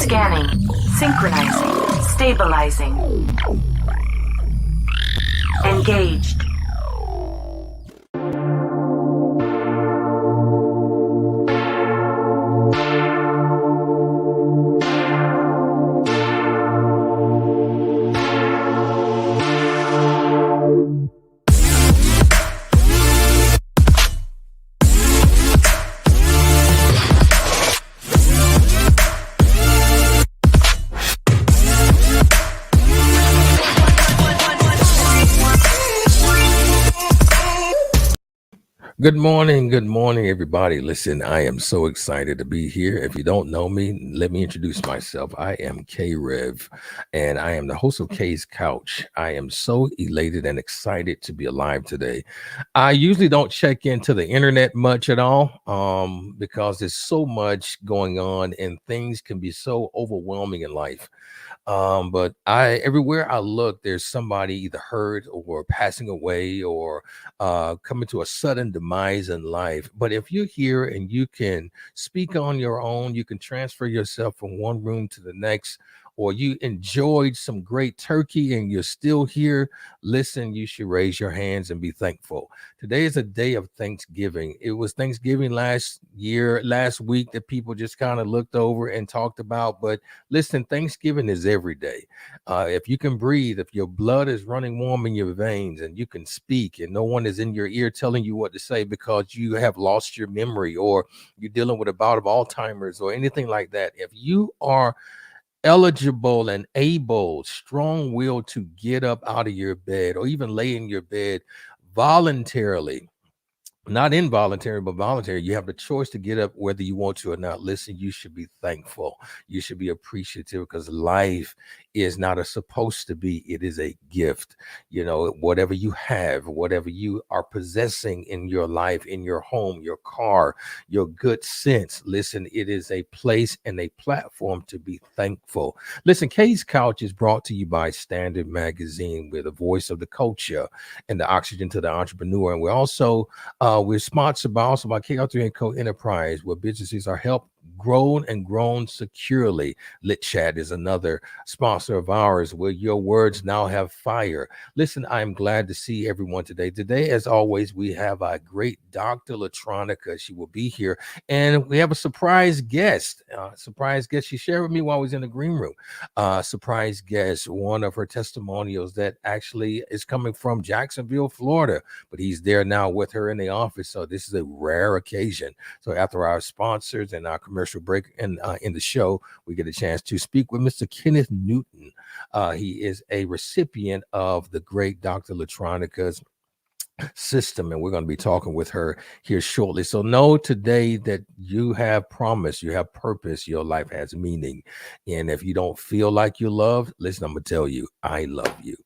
Scanning, synchronizing, stabilizing. Engaged. Good morning, everybody. Listen, I am so excited to be here. If you don't know me, let me introduce myself. I am K-Rev, and I am the host of K's Couch. I am so elated and excited to be alive today. I usually don't check into the internet much at all because there's so much going on and things can be so overwhelming in life. But everywhere I look, there's somebody either hurt or passing away or coming to a sudden demise in life. But if you're here and you can speak on your own, you can transfer yourself from one room to the next, or you enjoyed some great turkey and you're still here, listen, you should raise your hands and be thankful. Today is a day of Thanksgiving. It was Thanksgiving last week that people just kind of looked over and talked about. But listen, Thanksgiving is every day. If you can breathe, if your blood is running warm in your veins and you can speak and no one is in your ear telling you what to say because you have lost your memory or you're dealing with a bout of Alzheimer's or anything like that, if you are eligible and able, strong-willed to get up out of your bed or even lay in your bed voluntarily, not involuntary, but voluntary. You have the choice to get up whether you want to or not. Listen, you should be thankful. You should be appreciative because life is not a supposed to be. It is a gift. You know, whatever you have, whatever you are possessing in your life, in your home, your car, your good sense. Listen, it is a place and a platform to be thankful. Listen, K's Couch is brought to you by Standard Magazine. We're the voice of the culture and the oxygen to the entrepreneur. And we're also we're sponsored by K3 & Co. Enterprise, where businesses are helped grown securely. Lit Chat is another sponsor of ours, where your words now have fire. Listen, I'm glad to see everyone today. Today, as always, we have our great Dr. LaTronica. She will be here, and we have a surprise guest. She shared with me while I was in the green room. Surprise guest, one of her testimonials that actually is coming from Jacksonville, Florida, but he's there now with her in the office. So this is a rare occasion. So after our sponsors and our commercial break in the show, we get a chance to speak with Mr. Kenneth Newton. He is a recipient of the great Dr. LaTronica's system, and we're going to be talking with her here shortly. So know today that you have promise, you have purpose, your life has meaning. And if you don't feel like you're loved, listen, I'm going to tell you, I love you.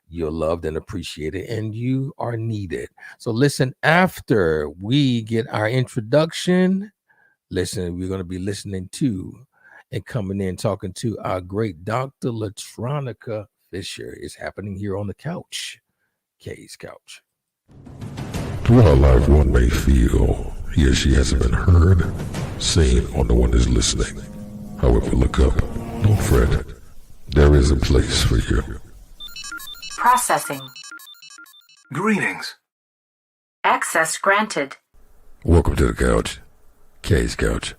You're loved and appreciated, and you are needed. So listen, after we get our introduction, listen, we're going to be listening to and coming in talking to our great Dr. LaTronica Fisher. Is happening here on the couch, K's Couch. Throughout life, one may feel he or she hasn't been heard, seen, or no one is listening. However, look up. Don't fret. There is a place for you. Processing. Greetings. Access granted. Welcome to the couch. K's Couch.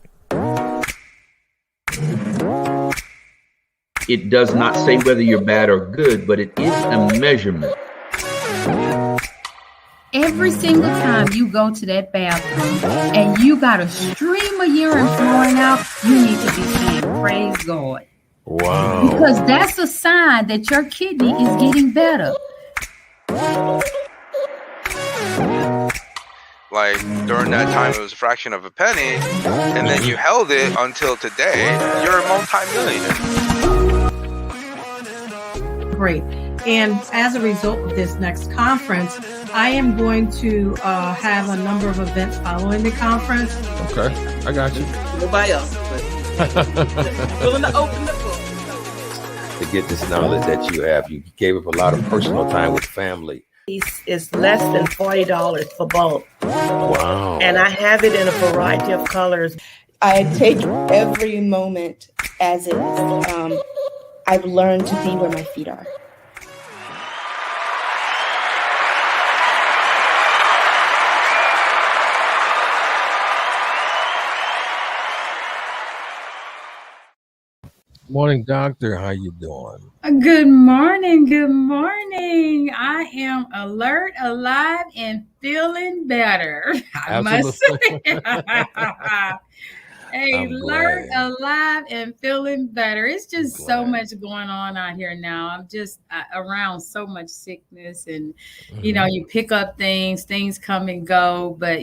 It does not say whether you're bad or good, but it is a measurement. Every single time you go to that bathroom and you got a stream of urine flowing out, you need to be saying, praise God. Wow. Because that's a sign that your kidney is getting better. Like during that time, it was a fraction of a penny, and then you held it until today. You're a multi-millionaire. Great. And as a result of this next conference, I am going to have a number of events following the conference. Okay, I got you. Nobody else, but willing to open the book. To get this knowledge that you have, you gave up a lot of personal time with family. It's less than $40 for both. Wow. And I have it in a variety of colors. I take every moment as is. I've learned to be where my feet are. Morning, doctor. How you doing? Good morning. Good morning. I am alert, alive, and feeling better. I must Absolutely. say. I'm Alert, glad. alive, and feeling better. It's I'm just so glad. much going on out here now. I'm just around so much sickness, and Mhm. you pick up things come and go, but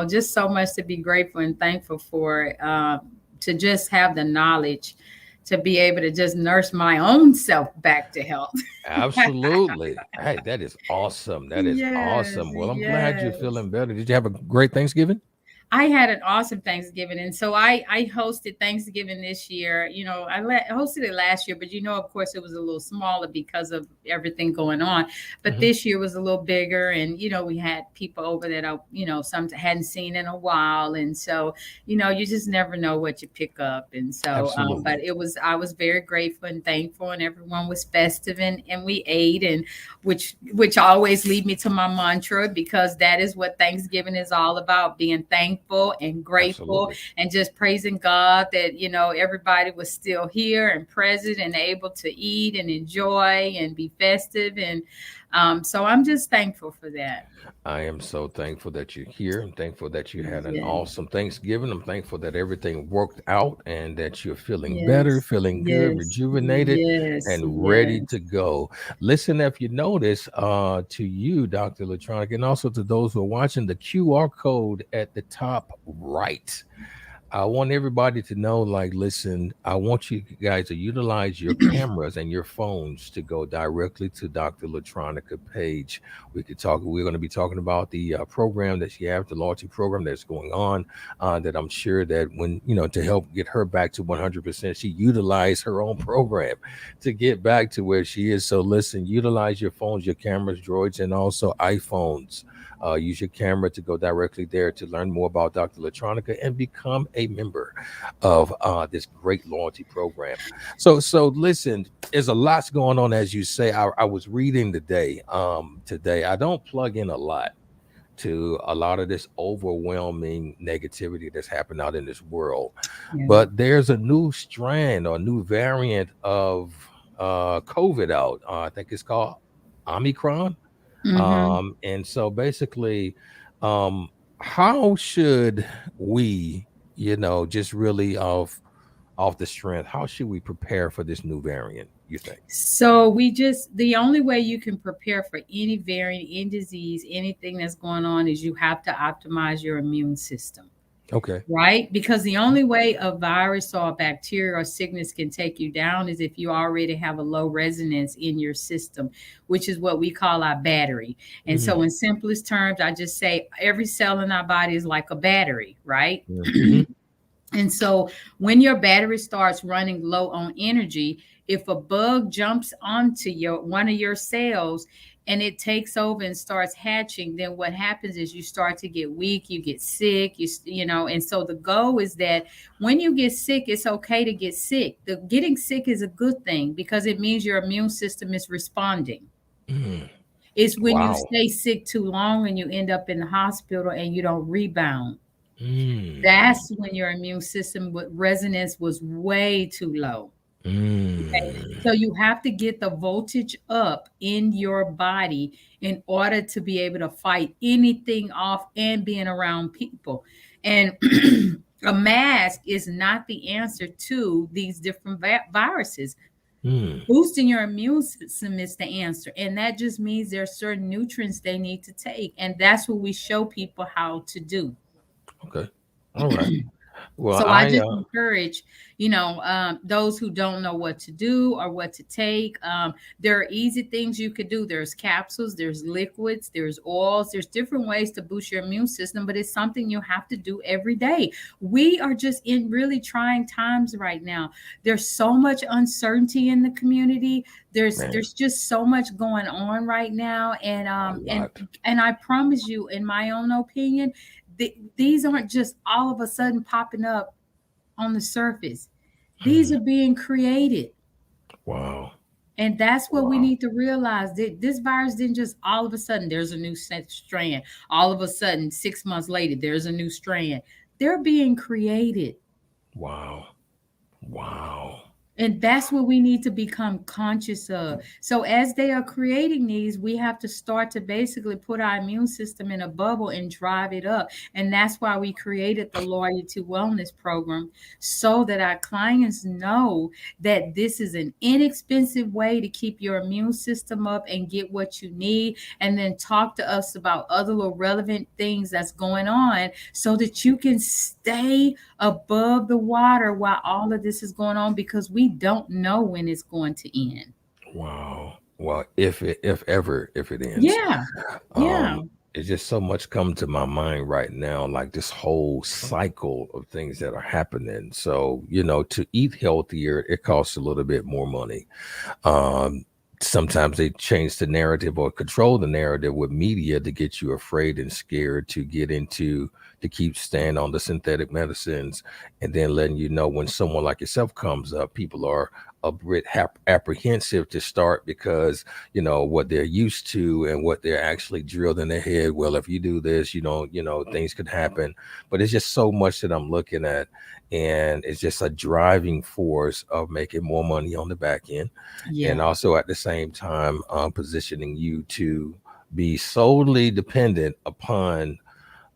just so much to be grateful and thankful for. To just have the knowledge to be able to just nurse my own self back to health. Absolutely. Hey, that is awesome. That is Yes, awesome. Well, I'm glad you're yes. feeling better. Did you have a great Thanksgiving? I had an awesome Thanksgiving, and so I hosted Thanksgiving this year. Hosted it last year, but of course, it was a little smaller because of everything going on. But Mhm. this year was a little bigger, and we had people over that I some hadn't seen in a while, and so you just never know what you pick up, and so but Absolutely. I was very grateful and thankful, and everyone was festive, and we ate, and which always lead me to my mantra, because that is what Thanksgiving is all about: being thankful and grateful Absolutely. and just praising God that everybody was still here and present and able to eat and enjoy and be festive, and so I'm just thankful for that. I am so thankful that you're here. I'm thankful that you had an Yeah. awesome Thanksgiving. I'm thankful that everything worked out and that you're feeling better, Yes. feeling good, Yes. rejuvenated, Yes. and ready Yes. to go. Listen, if you notice, to you, Dr. LaTronica, and also to those who are watching, the QR code at the top right. I want everybody to know, like, listen, I want you guys to utilize your cameras and your phones to go directly to Dr. LaTronica page. We're going to be talking about the program that she has, the loyalty program that's going on, that I'm sure that when, to help get her back to 100%, she utilized her own program to get back to where she is. So listen, utilize your phones, your cameras, droids, and also iPhones. Use your camera to go directly there to learn more about Dr. LaTronica and become a member of this great loyalty program. So listen, there's a lot going on, as you say. I was reading today. Today I don't plug in a lot to a lot of this overwhelming negativity that's happened out in this world, Yeah. but there's a new strand or new variant of COVID out. I think it's called Omicron. Mm-hmm. And so basically, um, how should we, just really off the strength, how should we prepare for this new variant, you think? So the only way you can prepare for any variant, any disease, anything that's going on is you have to optimize your immune system. Okay. Right? Because the only way a virus or a bacteria or sickness can take you down is if you already have a low resonance in your system, which is what we call our battery. And Mm-hmm. so, in simplest terms, I just say every cell in our body is like a battery, right? Mm-hmm. And so when your battery starts running low on energy, if a bug jumps onto one of your cells and it takes over and starts hatching, then what happens is you start to get weak, you get sick, and so the goal is that when you get sick, it's okay to get sick. The getting sick is a good thing because it means your immune system is responding. Mm. It's when you Wow. stay sick too long and you end up in the hospital and you don't rebound. Mm. That's when your immune system with resonance was way too low. Okay. Mm. So you have to get the voltage up in your body in order to be able to fight anything off and being around people. And a mask is not the answer to these different viruses. Mm. Boosting your immune system is the answer. And that just means there are certain nutrients they need to take. And that's what we show people how to do. Okay. All right. Well, So I I just encourage, those who don't know what to do or what to take. There are easy things you could do. There's capsules, there's liquids, there's oils, there's different ways to boost your immune system, but it's something you have to do every day. We are just in really trying times right now. There's so much uncertainty in the community. There's man, there's just so much going on right now, and a lot. I promise you, in my own opinion, these aren't just all of a sudden popping up on the surface. These are being created. Wow. And that's what we Wow. need to realize, that this virus didn't just all of a sudden, there's a new strand. All of a sudden, 6 months later, there's a new strand. They're being created. Wow. Wow. And that's what we need to become conscious of. So as they are creating these, we have to start to basically put our immune system in a bubble and drive it up. And that's why we created the Loyalty Wellness Program, so that our clients know that this is an inexpensive way to keep your immune system up and get what you need. And then talk to us about other little relevant things that's going on, so that you can stay above the water while all of this is going on, because we don't know when it's going to end. Wow. Well, if it ends. Yeah. Yeah. It's just so much come to my mind right now, like this whole cycle of things that are happening. So, to eat healthier, it costs a little bit more money. Sometimes they change the narrative or control the narrative with media to get you afraid and scared to keep staying on the synthetic medicines, and then letting you know when someone like yourself comes up, people are a bit apprehensive to start, because what they're used to and what they're actually drilled in their head. Well, if you do this, things could happen. But it's just so much that I'm looking at, and it's just a driving force of making more money on the back end. Yeah. And also at the same time, positioning you to be solely dependent upon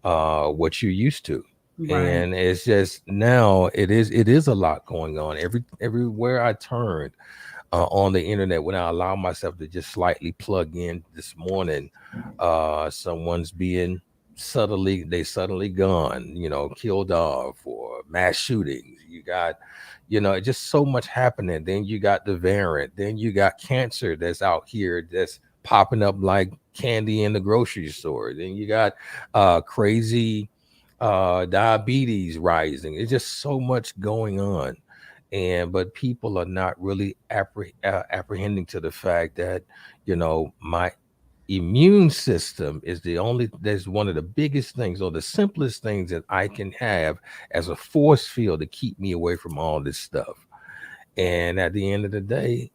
what you're used to. Right. And it's just, now it is a lot going on everywhere I turn on the internet. When I allow myself to just slightly plug in this morning, someone's being suddenly gone, killed off, or mass shootings. You got just so much happening. Then you got the variant, then you got cancer that's out here that's popping up like candy in the grocery store. Then you got crazy diabetes rising. It's just so much going on. But people are not really apprehending to the fact that, my immune system is that's one of the biggest things, or the simplest things that I can have as a force field to keep me away from all this stuff. And at the end of the day,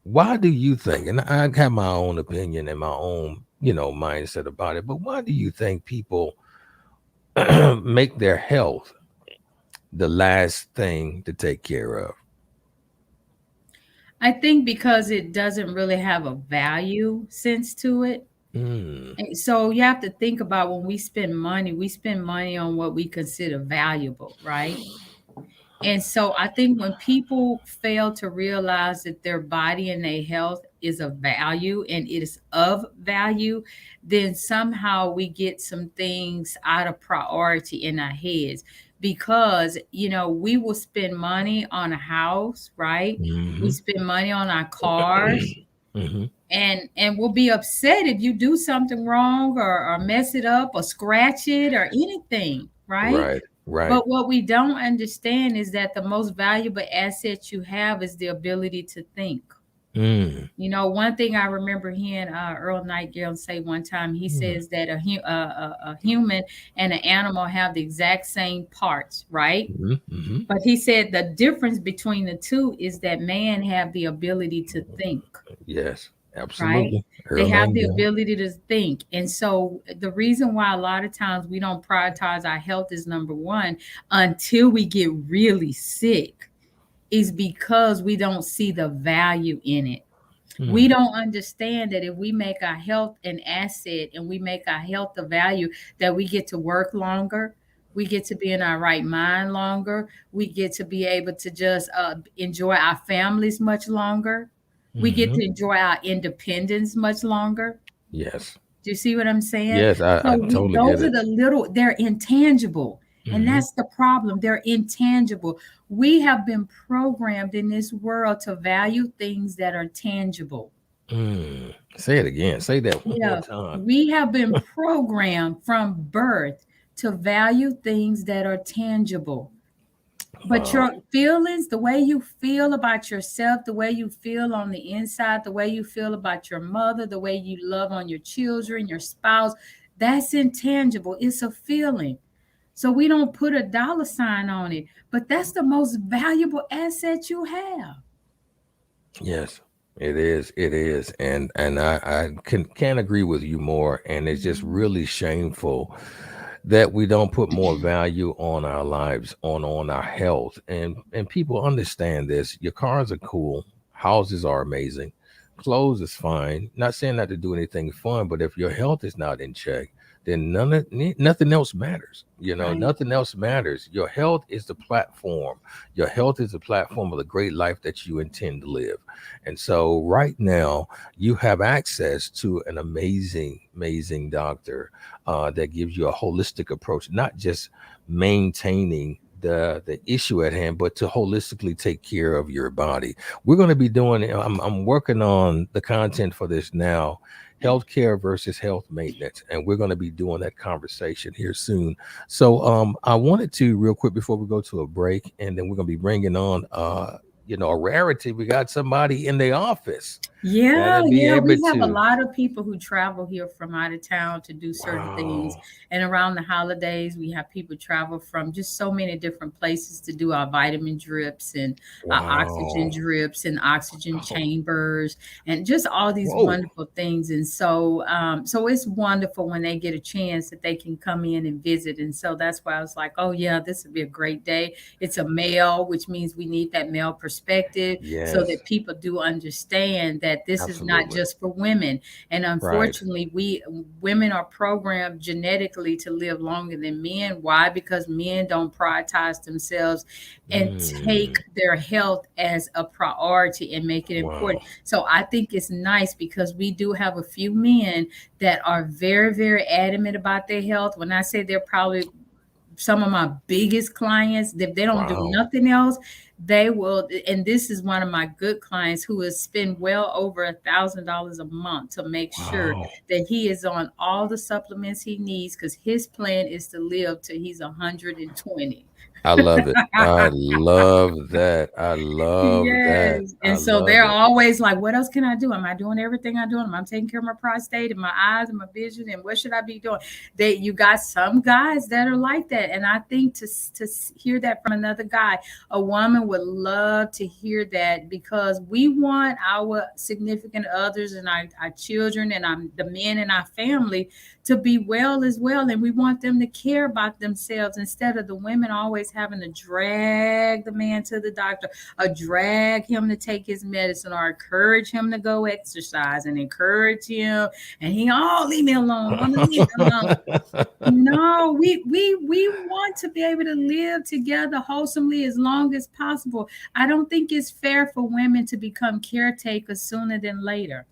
why do you think, and I have my own opinion and my own, mindset about it, but why do you think people make their health the last thing to take care of? I think because it doesn't really have a value sense to it. And so you have to think about, when we spend money on what we consider valuable, right? And so I think when people fail to realize that their body and their health is of value, and it is of value, then somehow we get some things out of priority in our heads. Because, we will spend money on a house, right? We spend money on our cars. And we'll be upset if you do something wrong, or mess it up, or scratch it, or anything, right? Right. But what we don't understand is that the most valuable asset you have is the ability to think. One thing I remember hearing Earl Nightingale say one time, he says that a human and an animal have the exact same parts, right? But he said the difference between the two is that man have the ability to think. Yes, absolutely. Right? They have the ability to think. And so the reason why a lot of times we don't prioritize our health is, number one, until we get really sick, is because we don't see the value in it. We don't understand that if we make our health an asset, and we make our health a value, that we get to work longer, we get to be in our right mind longer, we get to be able to just enjoy our families much longer, we get to enjoy our independence much longer. Yes. Do you see what I'm saying? Yes, I totally those get are it. they're intangible. And that's the problem. They're intangible. We have been programmed in this world to value things that are tangible. Say it again. Say that one more time. We have been programmed from birth to value things that are tangible. But your feelings, the way you feel about yourself, the way you feel on the inside, the way you feel about your mother, the way you love on your children, your spouse, that's intangible. It's a feeling. So we don't put a dollar sign on it, but that's the most valuable asset you have. Yes, it is. It is. And I can't agree with you more. And it's just really shameful that we don't put more value on our lives, on our health. And people understand this. Your cars are cool, houses are amazing, clothes is fine. Not saying not to do anything fun, but if your health is not in check, then nothing else matters. Right. Nothing else matters. Your health is the platform. Your health is the platform of the great life that you intend to live. And so right now you have access to an amazing doctor that gives you a holistic approach, not just maintaining the issue at hand, but to holistically take care of your body. We're going to be doing, I'm working on the content for this now, healthcare versus health maintenance. And we're going to be doing that conversation here soon. So I wanted to real quick before we go to a break, and then we're going to be bringing on, a rarity. We got somebody in the office. Yeah, That'll be able we have a to. lot of people who travel here from out of town to do certain things. Wow. And around the holidays, we have people travel from just so many different places to do our vitamin drips and our oxygen Wow. drips and oxygen Oh, chambers and just all these whoa. wonderful things. And so it's wonderful when they get a chance that they can come in and visit. And so that's why I was like, oh yeah, this would be a great day. It's a male, which means we need that male perspective so Yes, that people do understand that this is not absolutely. just for women. And Right. unfortunately, women are programmed genetically to live longer than men. Why? Because men don't prioritize themselves and take Mm, their health as a priority and make it wow. important. So I think it's nice because we do have a few men that are very, very adamant about their health. When I say they're probably some of my biggest clients, if they don't do Wow. nothing else, they will. And this is one of my good clients who has spent well over $1,000 a month to make sure Wow. that he is on all the supplements he needs because his plan is to live till he's 120. I love it. I love that. I love that. Yes. I And so love they're it. always like, what else can I do? Am I doing everything I do? Am I taking care of my prostate and my eyes and my vision? And what should I be doing? You got some guys that are like that. And I think to hear that from another guy, a woman would love to hear that because we want our significant others and our children and the men in our family to be well as well. And we want them to care about themselves instead of the women always having to drag the man to the doctor or drag him to take his medicine or encourage him to go exercise and encourage him. And leave me alone. Woman, leave me alone. No, we want to be able to live together wholesomely as long as possible. I don't think it's fair for women to become caretakers sooner than later.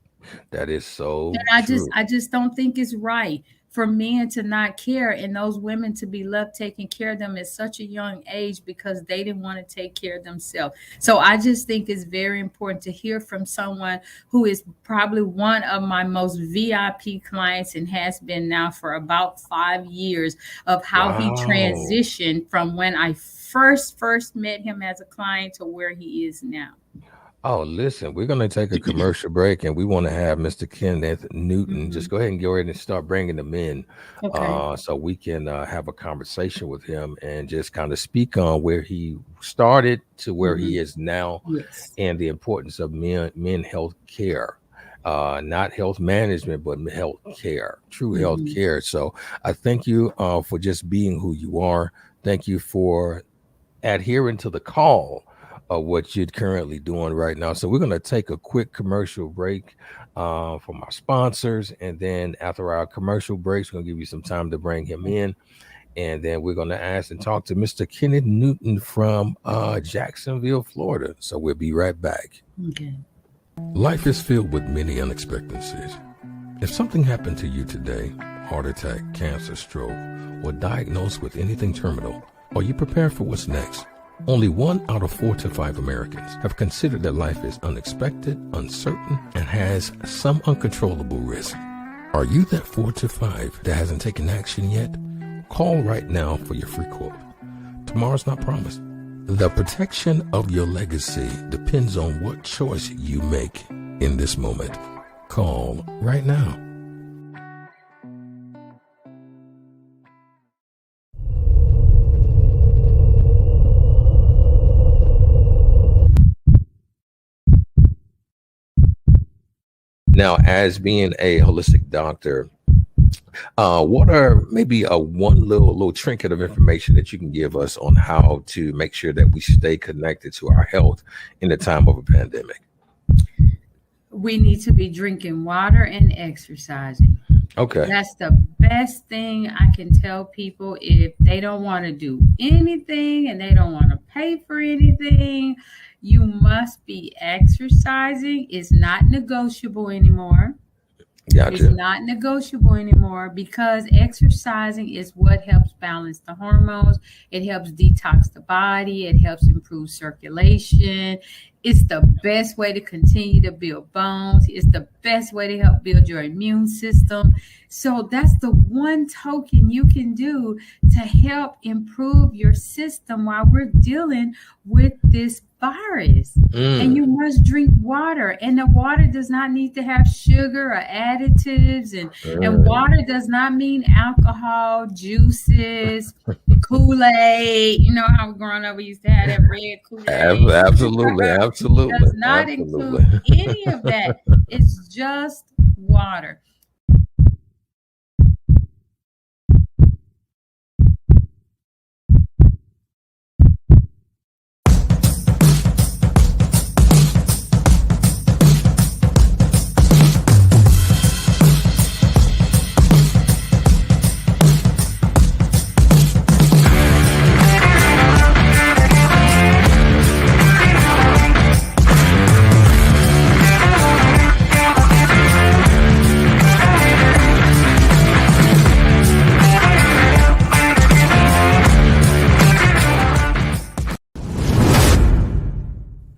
That is And so I just true. I just don't think it's right for men to not care and those women to be left taking care of them at such a young age because they didn't want to take care of themselves. So I just think it's very important to hear from someone who is probably one of my most VIP clients and has been now for about 5 years of how he Wow. transitioned from when I first met him as a client to where he is now. Oh, listen, we're going to take a commercial break and we want to have Mr. Kenneth Newton. Just Mhm. go ahead and go ahead and start bringing them in Okay. so we can have a conversation with him and just kind of speak on where he started to where he Mhm. is now Yes. and the importance of men health care. Not health management, but health care, true health Mhm. care. So I thank you for just being who you are. Thank you for adhering to the call of what you're currently doing right now. So we're going to take a quick commercial break from our sponsors. And then after our commercial breaks, we're going to give you some time to bring him in. And then we're going to ask and talk to Mr. Kenneth Newton from Jacksonville, Florida. So we'll be right back. Okay. Life is filled with many unexpectancies. If something happened to you today, heart attack, cancer, stroke, or diagnosed with anything terminal, are you prepared for what's next? Only 1 out of 4 to 5 Americans have considered that life is unexpected, uncertain, and has some uncontrollable risk. Are you that 4 to 5 that hasn't taken action yet? Call right now for your free quote. Tomorrow's not promised. The protection of your legacy depends on what choice you make in this moment. Call right now. Now, as being a holistic doctor, what are maybe a one little trinket of information that you can give us on how to make sure that we stay connected to our health in the time of a pandemic? We need to be drinking water and exercising. Okay. That's the best thing I can tell people if they don't want to do anything and they don't want to pay for anything. You must be exercising. It's not negotiable anymore. It's Gotcha. not negotiable anymore because exercising is what helps balance the hormones. It helps detox the body. It helps improve circulation. It's the best way to continue to build bones. It's the best way to help build your immune system. So that's the one token you can do to help improve your system while we're dealing with this virus. And you must drink water. And the water does not need to have sugar or additives. And water does not mean alcohol, juices, Kool-Aid. You know how growing up we used to have that red Kool-Aid. Absolutely. Absolutely. Does not Absolutely. include any of that. It's just water.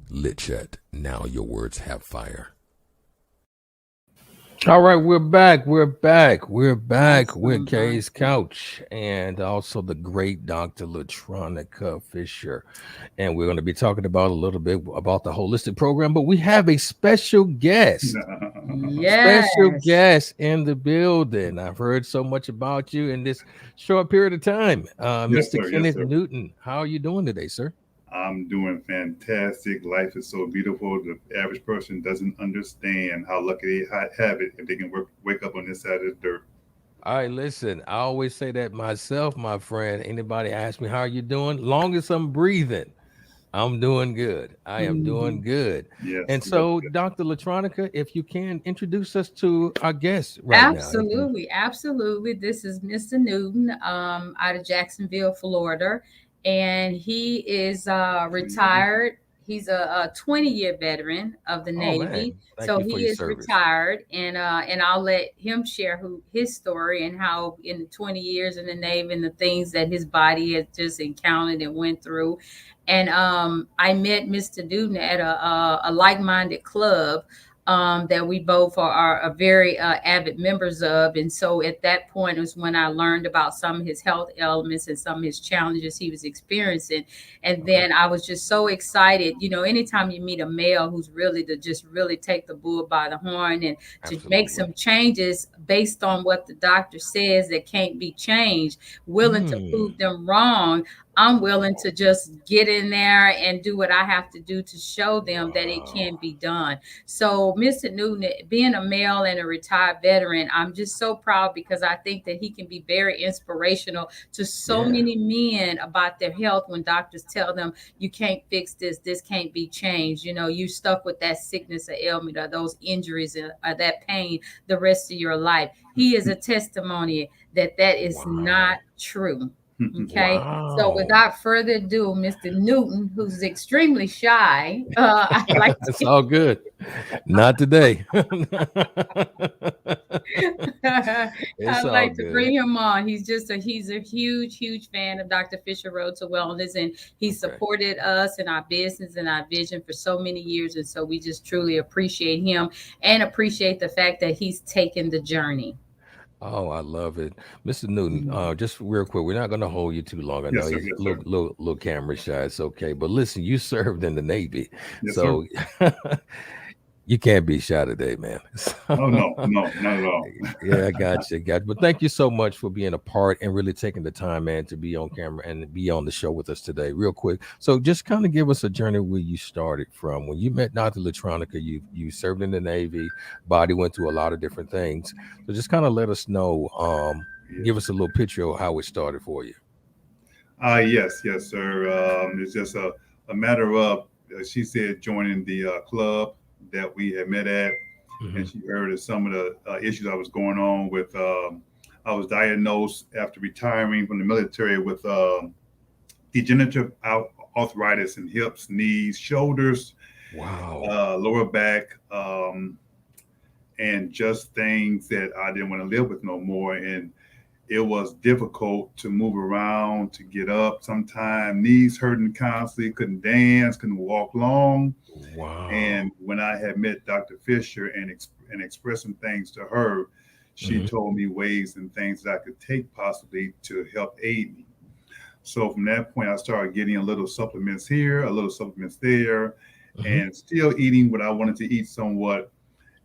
Lit Chat. Now your words have fire. All right, we're back. We're back with Awesome. Kay's Couch and also the great Dr. LaTronica Fisher. And we're going to be talking about a little bit about the holistic program, but we have a special guest. Yes. Special guest in the building. I've heard so much about you in this short period of time. Yes, Mr. sir. Kenneth Yes, sir. Newton, how are you doing today, sir? I'm doing fantastic. Life is so beautiful. The average person doesn't understand how lucky they have it if they can wake up on this side of the dirt. All right, listen, I always say that myself, my friend. Anybody ask me how are you doing? Long as I'm breathing, I'm doing good. I am doing good. Yes. And yes, so, yes. Dr. LaTronica, if you can introduce us to our guest right now. Absolutely. This is Mr. Newton out of Jacksonville, Florida. And he is retired. He's a 20-year veteran of the Navy. So he is retired. And I'll let him share his story and how in the 20 years in the Navy and the things that his body has just encountered and went through. And I met Mr. Newton at a like-minded club that we both are very avid members of. And so at that point was when I learned about some of his health elements and some of his challenges he was experiencing. And then I was just so excited. You know, anytime you meet a male who's really to just really take the bull by the horn and to make some changes based on what the doctor says that can't be changed, willing to prove them wrong, I'm willing to just get in there and do what I have to do to show them that it can be done. So Mr. Newton, being a male and a retired veteran, I'm just so proud because I think that he can be very inspirational to so many men about their health when doctors tell them you can't fix this, this can't be changed. You know, you stuck with that sickness or ailment or those injuries or that pain the rest of your life. He is a testimony that is not true. Okay, so without further ado, Mr. Newton, who's extremely shy, I'd like to... It's all good. Not today. I'd like to bring him on. He's a huge fan of Dr. Fisher Road to Wellness, and he supported us and our business and our vision for so many years. And so we just truly appreciate him and appreciate the fact that he's taken the journey. Oh, I love it. Mr. Newton, just real quick, we're not going to hold you too long. I know he's a little camera shy. It's okay. But listen, you served in the Navy. So You can't be shy today, man. Oh no, no, not at all. Yeah, I got you. But thank you so much for being a part and really taking the time, man, to be on camera and be on the show with us today. Real quick. So just kind of give us a journey where you started from. When you met Dr. LaTronica, you served in the Navy, body went through a lot of different things. So just kind of let us know, give us a little picture of how it started for you. Yes, sir. It's just a matter of, she said, joining the club that we had met at, and she heard of some of the issues I was going on with. I was diagnosed after retiring from the military with degenerative arthritis in hips, knees, shoulders, lower back, and just things that I didn't want to live with no more. And it was difficult to move around, to get up. Sometimes knees hurting constantly, couldn't dance, couldn't walk long. Wow. And when I had met Dr. Fisher and expressed some things to her, she told me ways and things that I could take possibly to help aid me. So from that point, I started getting a little supplements here, a little supplements there, and still eating what I wanted to eat somewhat,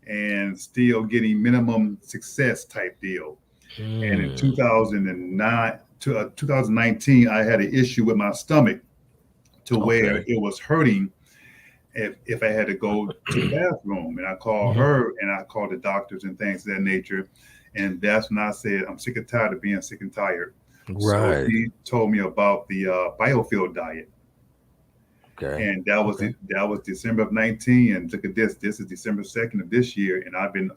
and still getting minimum success type deal. And in 2019, I had an issue with my stomach to where it was hurting if I had to go to the bathroom. And I called her and I called the doctors and things of that nature. And that's when I said, I'm sick and tired of being sick and tired. Right. So she told me about the biofield diet. Okay. And that was December of 19. And look at this. This is December 2nd of this year. And I've been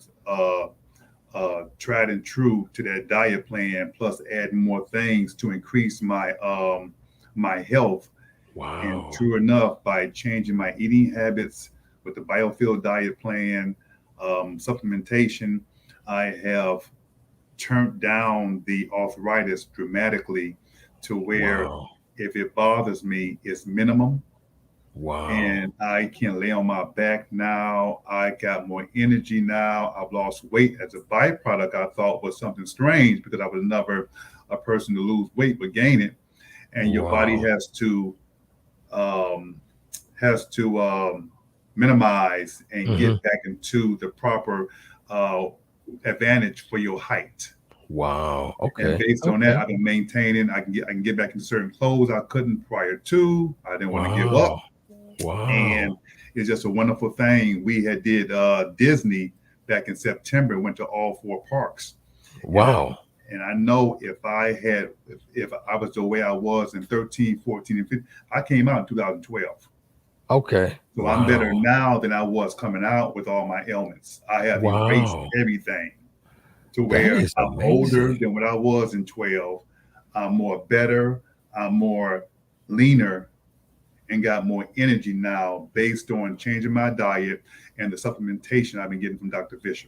tried and true to that diet plan, plus add more things to increase my my health. Wow. And true enough, by changing my eating habits with the biofield diet plan, supplementation, I have turned down the arthritis dramatically to where if it bothers me, it's minimum. Wow. And I can lay on my back now. I got more energy now. I've lost weight as a byproduct. I thought was something strange because I was never a person to lose weight but gain it. And your body has to minimize and get back into the proper advantage for your height. Wow. Okay. And based on that, I've been maintaining. I can get back into certain clothes I couldn't prior to. I didn't want to give up. Wow. And it's just a wonderful thing. We had did Disney back in September, went to all 4 parks. Wow. And I know if I was the way I was in 13, 14, and 15, I came out in 2012. Okay. So I'm better now than I was coming out with all my ailments. I have erased everything to where I'm older than what I was in 12. I'm more better. I'm more leaner and got more energy now based on changing my diet and the supplementation I've been getting from Dr. Fisher.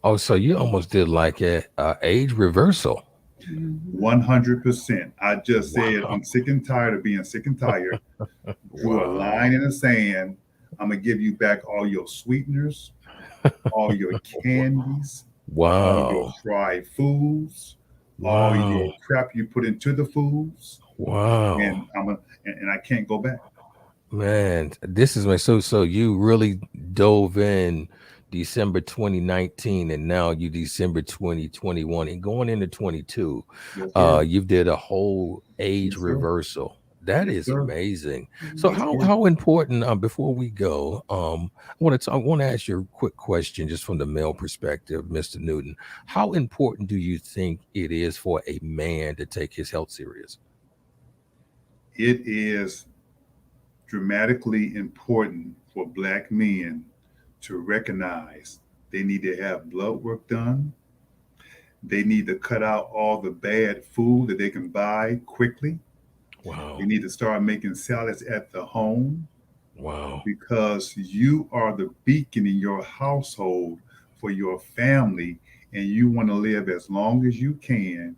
Oh, so you almost did like a age reversal. 100%. I just said, I'm sick and tired of being sick and tired. Drew a line in the sand. I'm going to give you back all your sweeteners, all your candies, all your fried foods, all your crap you put into the foods. Wow. And I can't go back. Man, this is so you really dove in December 2019 and now you December 2021 and going into 22. You've did a whole age reversal. That is amazing. So how important, before we go, I want to ask you a quick question just from the male perspective, Mr. Newton. How important do you think it is for a man to take his health serious? It is dramatically important for Black men to recognize they need to have blood work done. They need to cut out all the bad food that they can buy quickly. Wow. They need to start making salads at the home. Wow. Because you are the beacon in your household for your family, and you want to live as long as you can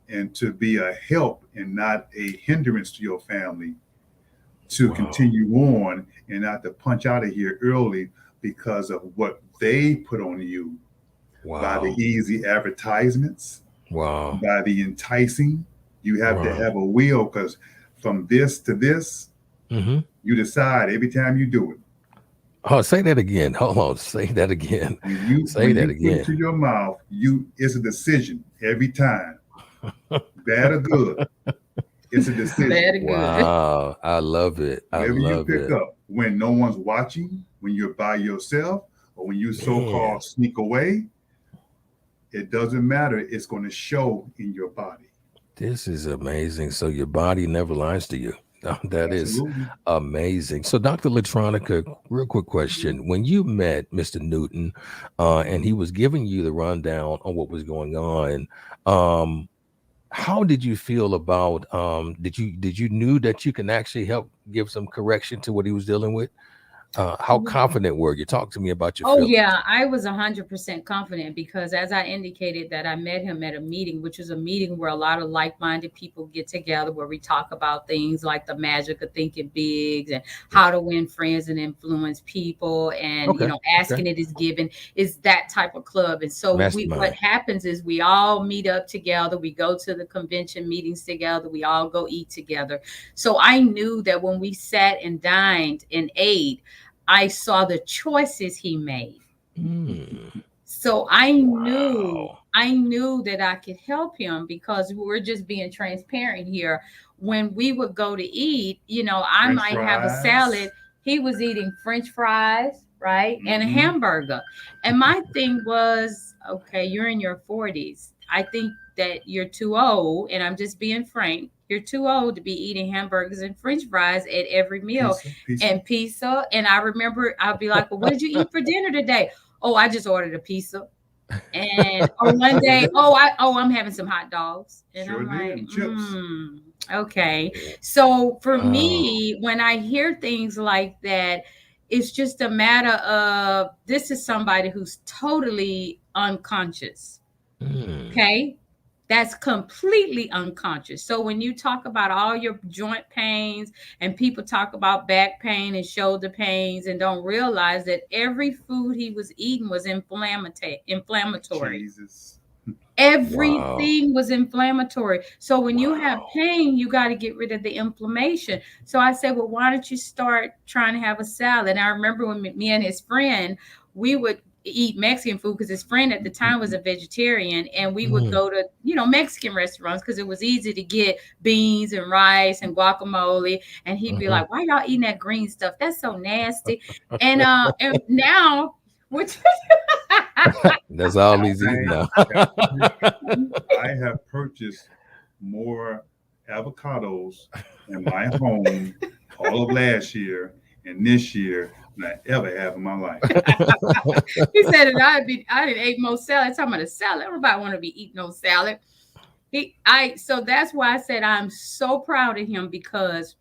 and to be a help and not a hindrance to your family to continue on and not to punch out of here early because of what they put on you by the easy advertisements, by the enticing. You have to have a will, because from this to this, you decide every time you do it. Oh, say that again. Hold on. Say that again. Say When that you put it again. to your mouth, it's a decision every time, bad or good. It's a decision. Bad or good. Wow. I love it. I Whatever you love pick it. up, when no one's watching, when you're by yourself, or when you Man, so-called sneak away, it doesn't matter. It's going to show in your body. this is amazing. So your body never lies to you. That is Absolutely. amazing. So, Dr. LaTronica, real quick question. When you met Mr. Newton and he was giving you the rundown on what was going on, how did you feel about did you knew that you can actually help give some correction to what he was dealing with? How confident were you? Talk to me about your Oh feelings. yeah, I was 100% confident because as I indicated that I met him at a meeting, which is a meeting where a lot of like-minded people get together where we talk about things like the magic of thinking bigs and how to win friends and influence people and Okay. asking it is given is that type of club. And so what Mastermind. happens is we all meet up together, we go to the convention meetings together, we all go eat together. So I knew that when we sat and dined and ate, I saw the choices he made. So I knew that I could help him because we're just being transparent here. When we would go to eat, I French might have a fries. salad. He was eating French fries, right? And a hamburger. And my thing was, okay, you're in your 40s. I think that you're too old, and I'm just being frank. You're too old to be eating hamburgers and French fries at every meal and pizza. And I remember I'd be like, well, what did you eat for dinner today? Oh, I just ordered a pizza. And or one day, I'm having some hot dogs. And Sure I'm like, did. Chips. okay. So for Oh. me, when I hear things like that, it's just a matter of this is somebody who's totally unconscious. Okay. That's completely unconscious. So when you talk about all your joint pains and people talk about back pain and shoulder pains and don't realize that every food he was eating was inflammatory. Jesus. Everything was inflammatory. So when you have pain, you got to get rid of the inflammation. So I said, well, why don't you start trying to have a salad? And I remember when me and his friend, we would eat Mexican food because his friend at the time was a vegetarian, and we would go to Mexican restaurants because it was easy to get beans and rice and guacamole. And he'd be like, "Why y'all eating that green stuff? That's so nasty." And now, which that's all he's eating now. I have purchased more avocados in my home all of last year and this year than I ever have in my life. He said that I didn't ate more salad. Talking about a salad. Everybody want to be eating no salad. So that's why I said I'm so proud of him because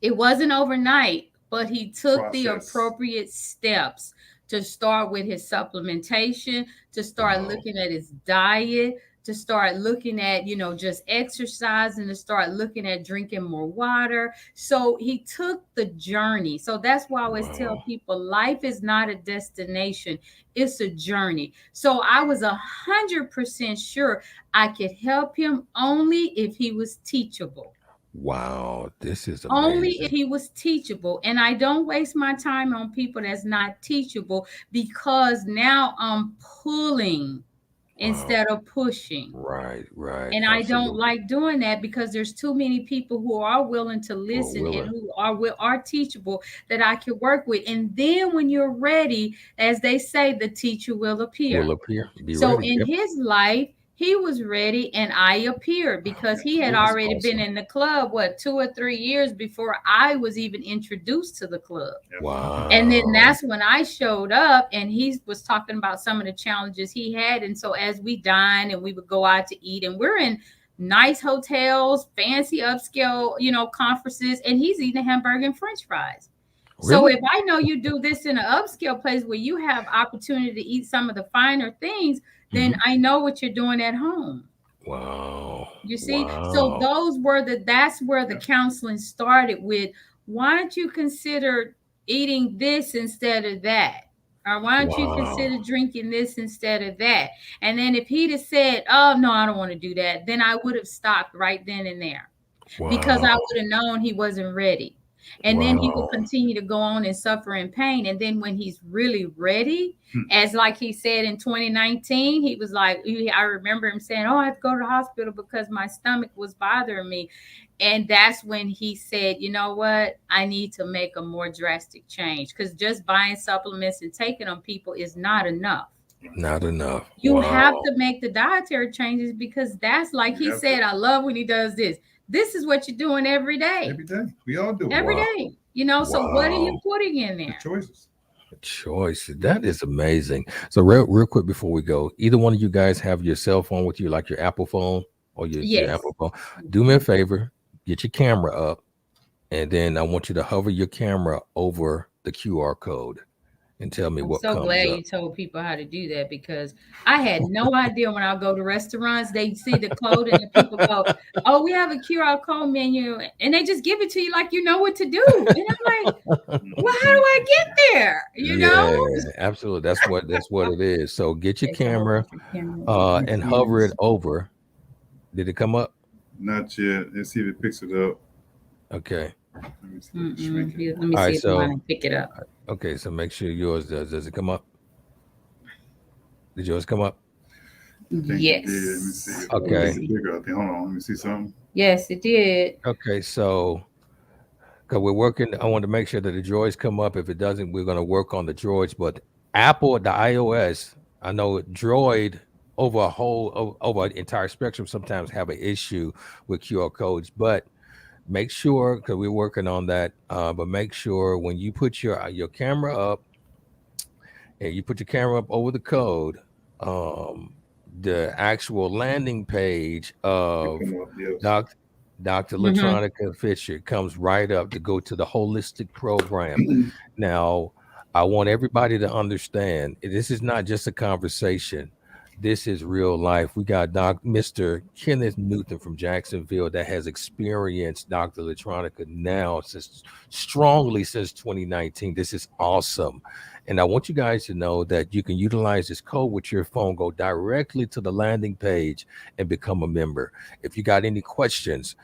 it wasn't overnight, but he took the appropriate steps to start with his supplementation, to start looking at his diet, to start looking at, just exercising, to start looking at drinking more water. So he took the journey. So that's why I always tell people life is not a destination, it's a journey. So I was 100% sure I could help him only if he was teachable. Wow, this is amazing. Only if he was teachable. And I don't waste my time on people that's not teachable because now I'm pulling instead of pushing. Right. And I don't like doing that because there's too many people who are willing to listen and who are teachable that I can work with. And then when you're ready, as they say, the teacher will appear. So in his life, he was ready and I appeared because he had already been in the club, 2 or 3 years before I was even introduced to the club. Wow. And then that's when I showed up and he was talking about some of the challenges he had. And so as we dined and we would go out to eat and we're in nice hotels, fancy upscale, conferences, and he's eating a hamburger and French fries. Really? So if I know you do this in an upscale place where you have opportunity to eat some of the finer things, then I know what you're doing at home. Wow. You see? So that's where the counseling started with, why don't you consider eating this instead of that? Or why don't you consider drinking this instead of that? And then if he'd have said, oh, no, I don't want to do that, then I would have stopped right then and there because I would have known he wasn't ready. And then he will Wow. continue to go on and suffer in pain. And then when he's really ready, as like he said in 2019, he was like, I remember him saying, oh, I have to go to the hospital because my stomach was bothering me. And that's when he said, you know what, I need to make a more drastic change, because just buying supplements and taking them, people, is not enough. Not enough. You have Wow. to make the dietary changes, because that's like he said, I love when he does this. This is what you're doing every day. Every day. We all do it. Every Wow. day. You know, so what are you Wow. putting in The there? choices. Choice. That is amazing. So real quick before we go, either one of you guys have your cell phone with you, like your Apple phone or your Yes. Apple phone. Do me a favor, get your camera up, and then I want you to hover your camera over the QR code and tell me I'm what so comes glad up. you told people how to do that, because I had no idea. When I go to restaurants, they see the code and the people go, oh, we have a QR code menu, and they just give it to you like you know what to do. And I'm like, well, how do I get there? You know? Absolutely. That's what it is. So get your Okay, so camera hold on, camera. and hover it over. Did it come up? Not yet. Let's see if it picks it up. Okay. Let me see. If it shrink it. Let me All see right, if so- mine will pick it up. Okay, so make sure yours does. Does it come up? Did yours come up? I think it Yes. did. Let me see. Okay. It's bigger, I think. Hold on. Let me see something. Yes, it did. Okay, so because we're working, I want to make sure that the droids come up. If it doesn't, we're going to work on the droids. But Apple, the iOS, I know Droid over an entire spectrum sometimes have an issue with QR codes. But make sure, because we're working on that. But make sure when you put your camera up, and you put your camera up over the code, the actual landing page of Come up, yes. Dr. LaTronica Fisher comes right up to go to the holistic program. Now, I want everybody to understand this is not just a conversation. This is real life. We got Mr. Kenneth Newton from Jacksonville that has experienced Dr. LaTronica now strongly since 2019. This is awesome. And I want you guys to know that you can utilize this code with your phone, go directly to the landing page and become a member. If you got any questions,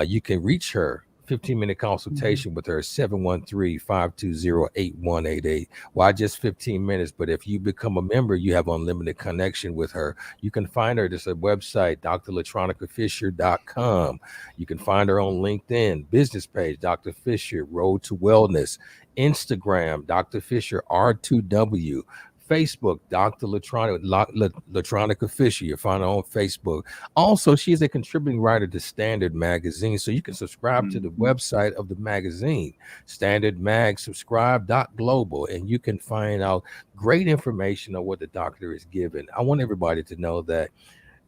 you can reach her. 15-minute consultation with her, 713-520-8188. Why just 15 minutes? But if you become a member, you have unlimited connection with her. You can find her. There's a website, drlatronicafisher.com. You can find her on LinkedIn, business page, Dr. Fisher, Road to Wellness, Instagram, Dr. Fisher, R2W, Facebook, Dr. LaTronica Fisher. You'll find her on Facebook. Also, she's a contributing writer to Standard Magazine, so you can subscribe to the website of the magazine, Standard Mag, subscribe.global, and you can find out great information on what the doctor is giving. I want everybody to know that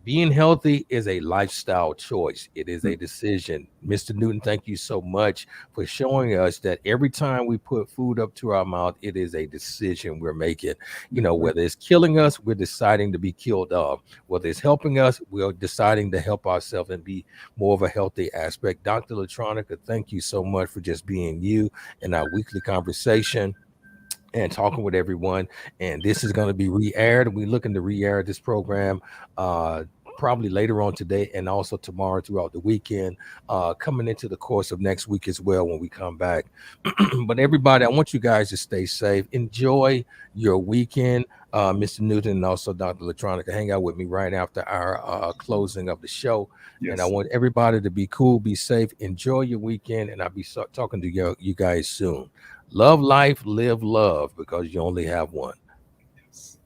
being healthy is a lifestyle choice. It is a decision. Mr. Newton, thank you so much for showing us that every time we put food up to our mouth, it is a decision we're making. You know, whether it's killing us, we're deciding to be killed off. Whether it's helping us, we're deciding to help ourselves and be more of a healthy aspect. Dr. LaTronica, thank you so much for just being you in our weekly conversation and talking with everyone. And this is going to be re-aired. We're looking to re-air this program probably later on today and also tomorrow throughout the weekend, coming into the course of next week as well when we come back. But everybody, I want you guys to stay safe. Enjoy your weekend. Mr. Newton and also Dr. LaTronica, hang out with me right after our closing of the show. Yes. And I want everybody to be cool, be safe, enjoy your weekend, and I'll be talking to you guys soon. Love life, live love, because you only have one. Yes.